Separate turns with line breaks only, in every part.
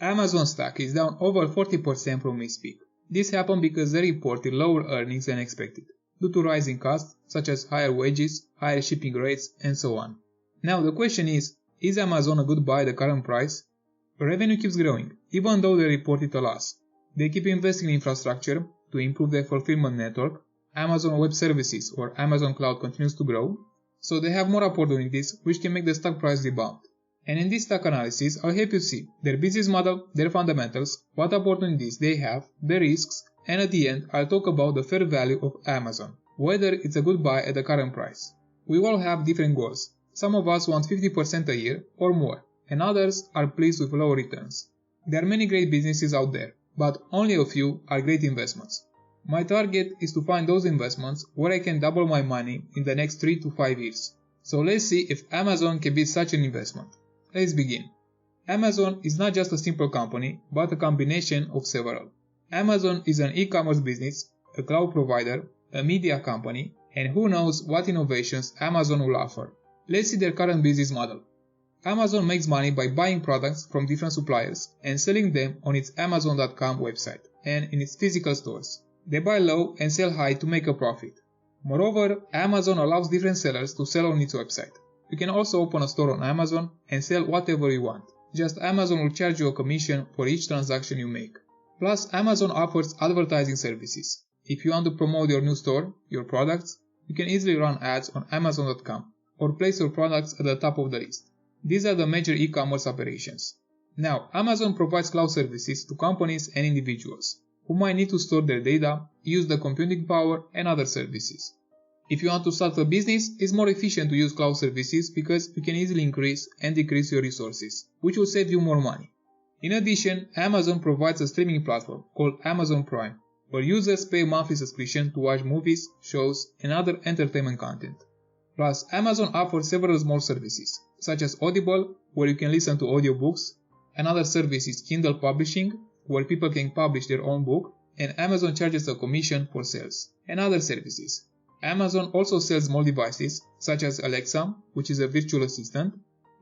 Amazon stock is down over 40% from its peak. This happened because they reported lower earnings than expected, due to rising costs such as higher wages, higher shipping rates, and so on. Now the question is Amazon a good buy at the current price? Revenue keeps growing, even though they reported a loss. They keep investing in infrastructure to improve their fulfillment network. Amazon Web Services or Amazon Cloud continues to grow, so they have more opportunities which can make the stock price rebound. And in this stock analysis, I'll help you see their business model, their fundamentals, what opportunities they have, the risks, and at the end I'll talk about the fair value of Amazon, whether it's a good buy at the current price. We all have different goals. Some of us want 50% a year or more, and others are pleased with lower returns. There are many great businesses out there, but only a few are great investments. My target is to find those investments where I can double my money in the next 3 to 5 years. So let's see if Amazon can be such an investment. Let's begin. Amazon is not just a simple company, but a combination of several. Amazon is an e-commerce business, a cloud provider, a media company, and who knows what innovations Amazon will offer. Let's see their current business model. Amazon makes money by buying products from different suppliers and selling them on its Amazon.com website and in its physical stores. They buy low and sell high to make a profit. Moreover, Amazon allows different sellers to sell on its website. You can also open a store on Amazon and sell whatever you want. Just Amazon will charge you a commission for each transaction you make. Plus, Amazon offers advertising services. If you want to promote your new store, your products, you can easily run ads on Amazon.com or place your products at the top of the list. These are the major e-commerce operations. Now, Amazon provides cloud services to companies and individuals who might need to store their data, use the computing power, and other services. If you want to start a business, it's more efficient to use cloud services because you can easily increase and decrease your resources, which will save you more money. In addition, Amazon provides a streaming platform called Amazon Prime, where users pay a monthly subscription to watch movies, shows, and other entertainment content. Plus, Amazon offers several small services, such as Audible, where you can listen to audiobooks. Another service is Kindle Publishing, where people can publish their own book, and Amazon charges a commission for sales, and other services. Amazon also sells small devices, such as Alexa, which is a virtual assistant.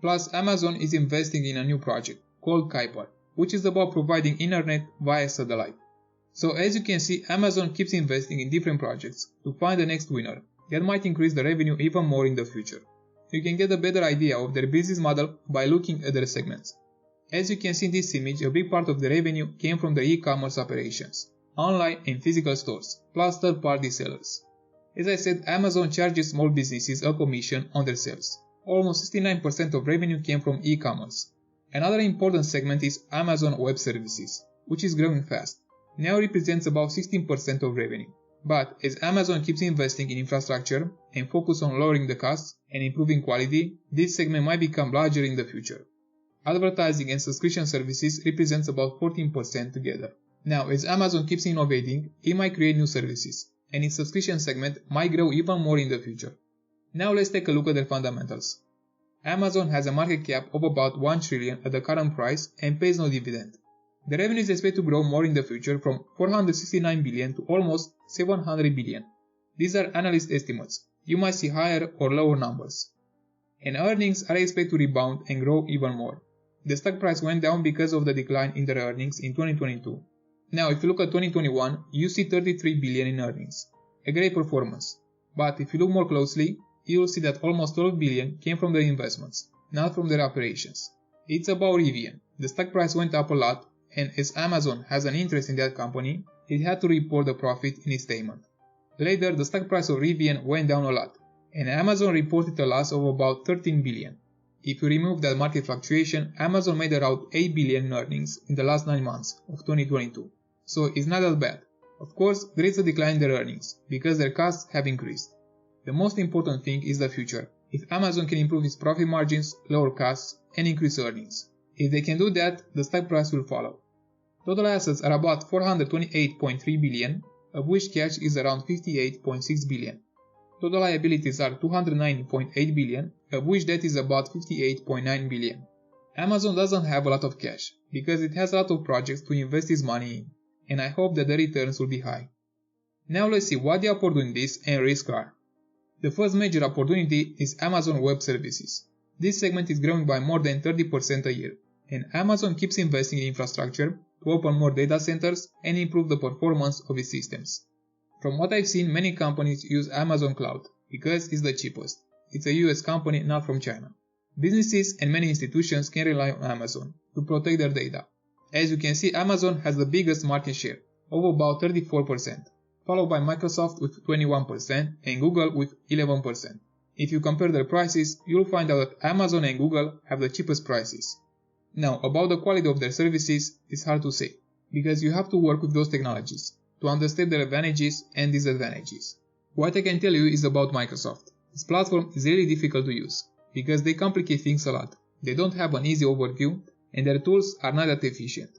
Plus, Amazon is investing in a new project called Kuiper, which is about providing internet via satellite. So as you can see, Amazon keeps investing in different projects to find the next winner that might increase the revenue even more in the future. You can get a better idea of their business model by looking at their segments. As you can see in this image, a big part of the revenue came from the e-commerce operations, online and physical stores, plus third-party sellers. As I said, Amazon charges small businesses a commission on their sales. Almost 69% of revenue came from e-commerce. Another important segment is Amazon Web Services, which is growing fast. Now represents about 16% of revenue. But as Amazon keeps investing in infrastructure and focus on lowering the costs and improving quality, this segment might become larger in the future. Advertising and subscription services represents about 14% together. Now, as Amazon keeps innovating, it might create new services, and its subscription segment might grow even more in the future. Now let's take a look at their fundamentals. Amazon has a market cap of about $1 trillion at the current price and pays no dividend. The revenue is expected to grow more in the future from $469 billion to almost $700 billion. These are analyst estimates. You might see higher or lower numbers. And earnings are expected to rebound and grow even more. The stock price went down because of the decline in their earnings in 2022. Now if you look at 2021, you see $33 billion in earnings. A great performance. But if you look more closely, you will see that almost $12 billion came from their investments, not from their operations. It's about Rivian. The stock price went up a lot, and as Amazon has an interest in that company, it had to report the profit in its statement. Later, the stock price of Rivian went down a lot, and Amazon reported a loss of about $13 billion. If you remove that market fluctuation, Amazon made around $8 billion in earnings in the last 9 months of 2022. So it's not that bad. Of course, there is a decline in their earnings, because their costs have increased. The most important thing is the future. If Amazon can improve its profit margins, lower costs, and increase earnings. If they can do that, the stock price will follow. Total assets are about $428.3 billion, of which cash is around $58.6 billion. Total liabilities are $290.8 billion, of which debt is about $58.9 billion. Amazon doesn't have a lot of cash, because it has a lot of projects to invest its money in, and I hope that the returns will be high. Now let's see what the opportunities and risks are. The first major opportunity is Amazon Web Services. This segment is growing by more than 30% a year, and Amazon keeps investing in infrastructure to open more data centers and improve the performance of its systems. From what I've seen, many companies use Amazon Cloud because it's the cheapest. It's a US company, not from China. Businesses and many institutions can rely on Amazon to protect their data. As you can see, Amazon has the biggest market share of about 34%, followed by Microsoft with 21% and Google with 11%. If you compare their prices, you'll find out that Amazon and Google have the cheapest prices. Now, about the quality of their services, it's hard to say, because you have to work with those technologies to understand their advantages and disadvantages. What I can tell you is about Microsoft. This platform is really difficult to use, because they complicate things a lot. They don't have an easy overview, and their tools are not that efficient.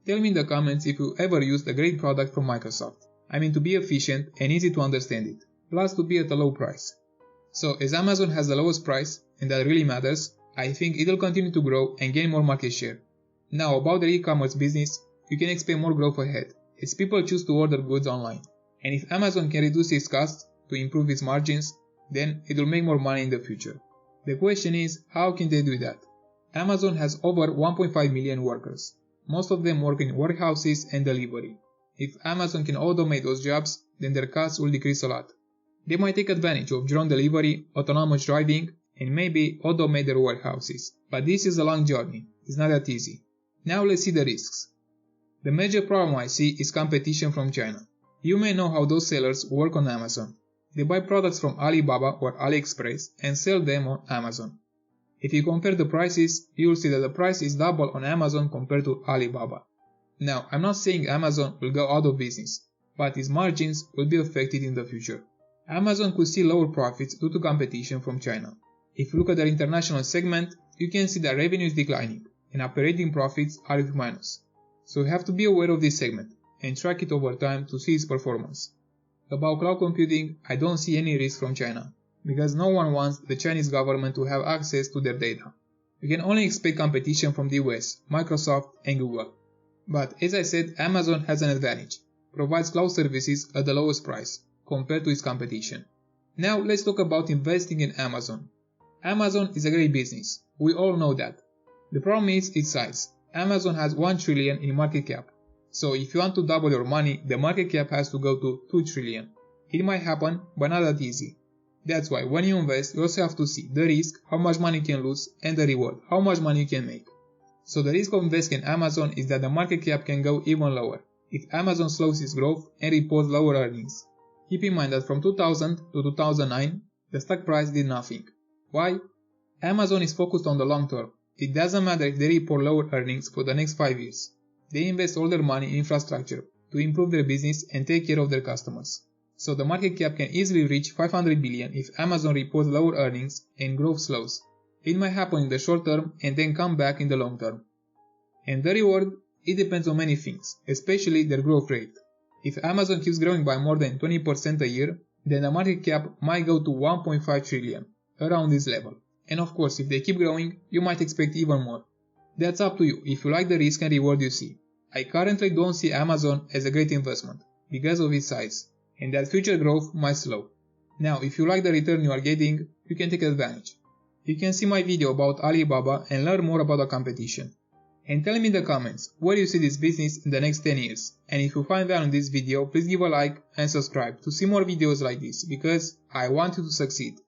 Tell me in the comments if you ever used a great product from Microsoft. I mean to be efficient and easy to understand it, plus to be at a low price. So as Amazon has the lowest price, and that really matters, I think it'll continue to grow and gain more market share. Now about their e-commerce business, you can expect more growth ahead, as people choose to order goods online. And if Amazon can reduce its costs to improve its margins, then it will make more money in the future. The question is, how can they do that? Amazon has over 1.5 million workers. Most of them work in warehouses and delivery. If Amazon can automate those jobs, then their costs will decrease a lot. They might take advantage of drone delivery, autonomous driving, and maybe automate their warehouses. But this is a long journey. It's not that easy. Now let's see the risks. The major problem I see is competition from China. You may know how those sellers work on Amazon. They buy products from Alibaba or AliExpress and sell them on Amazon. If you compare the prices, you will see that the price is double on Amazon compared to Alibaba. Now, I'm not saying Amazon will go out of business, but its margins will be affected in the future. Amazon could see lower profits due to competition from China. If you look at their international segment, you can see that revenue is declining and operating profits are with minus. So you have to be aware of this segment and track it over time to see its performance. About cloud computing, I don't see any risk from China, because no one wants the Chinese government to have access to their data. You can only expect competition from the US, Microsoft and Google. But as I said, Amazon has an advantage, provides cloud services at the lowest price compared to its competition. Now let's talk about investing in Amazon. Amazon is a great business, we all know that. The problem is its size. Amazon has 1 trillion in market cap. So if you want to double your money, the market cap has to go to 2 trillion. It might happen, but not that easy. That's why when you invest, you also have to see the risk, how much money you can lose, and the reward, how much money you can make. So the risk of investing in Amazon is that the market cap can go even lower if Amazon slows its growth and reports lower earnings. Keep in mind that from 2000 to 2009, the stock price did nothing. Why? Amazon is focused on the long term. It doesn't matter if they report lower earnings for the next 5 years. They invest all their money in infrastructure to improve their business and take care of their customers. So the market cap can easily reach 500 billion if Amazon reports lower earnings and growth slows. It might happen in the short term and then come back in the long term. And the reward, it depends on many things, especially their growth rate. If Amazon keeps growing by more than 20% a year, then the market cap might go to 1.5 trillion, around this level. And of course, if they keep growing, you might expect even more. That's up to you if you like the risk and reward you see. I currently don't see Amazon as a great investment because of its size, and that future growth might slow. Now, if you like the return you are getting, you can take advantage. You can see my video about Alibaba and learn more about the competition. And tell me in the comments where you see this business in the next 10 years. And if you find value in this video, please give a like and subscribe to see more videos like this because I want you to succeed.